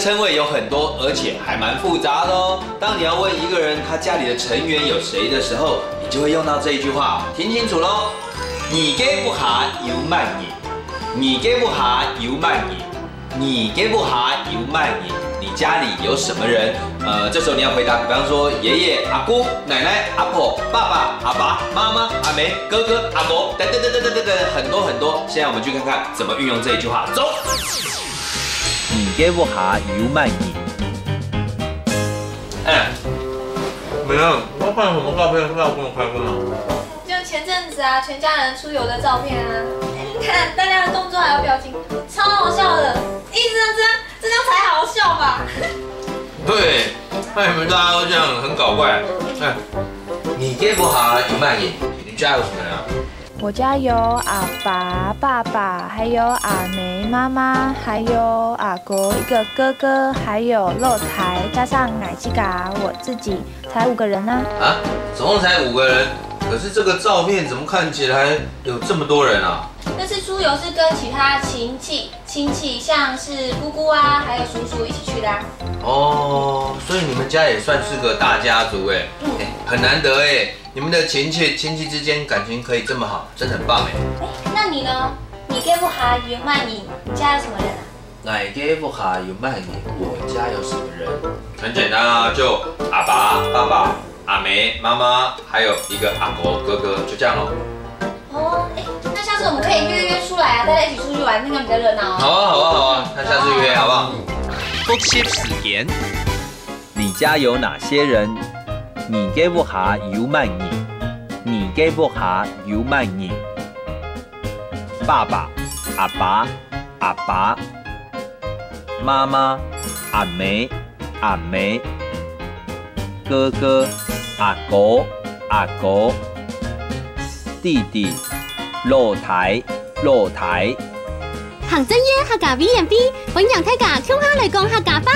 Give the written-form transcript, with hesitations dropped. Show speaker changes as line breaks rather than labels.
称谓有很多，而且还蛮复杂的哦。当你要问一个人他家里的成员有谁的时候，你就会用到这一句话，听清楚喽。你给不下有慢饮，你给不下有慢饮，你给不下有慢饮。你家里有什么人？这时候你要回答，比方说爷爷、阿姑、奶奶、阿婆、爸爸、阿爸、妈妈、阿妹、哥哥、阿伯，等，很多很多。现在我们去看看怎么运用这一句话，走。你给不下有慢饮。
哎，没有，我看什么照片是要跟我拍过吗？
就前阵子啊，全家人出游的照片啊，你看大家的动作还有表情，超好笑的，一直这样才好笑吧？
对，那你们大家都这样，很搞怪。哎，你给不下有慢饮，你家有什么人啊？
我家有阿爸、爸爸，还有阿梅妈妈，还有阿国一个哥哥，还有肉台，加上奶鸡嘎，我自己才5个人呢。
啊，总共才5个人，可是这个照片怎么看起来有这么多人啊？
那次出游是跟其他亲戚，像是姑姑啊，还有叔叔一起去的啊。
哦，所以你们家也算是个大家族哎，很难得哎，你们的亲戚之间感情可以这么好，真的很棒哎。
那你呢？你给不下有慢饮，你家有什么人啊？
奶给不下有慢饮，我家有什么人？
很简单啊，就阿爸、爸爸、阿梅、妈妈，还有一个阿国哥哥，就这样咯。
哦，那下次我们可以约出来啊，大家一起出去玩，那个比较热闹哦。
好啊，那下次约好不好？
复习时间，你家有哪些人？你给不下有慢饮，你给不下有慢饮。爸爸、阿爸、阿爸，妈妈、阿梅、阿梅，哥哥、阿哥、阿哥，弟弟、露台、露台。
行真嘢客家 V&B，本人睇架 Q 下嚟講客家話。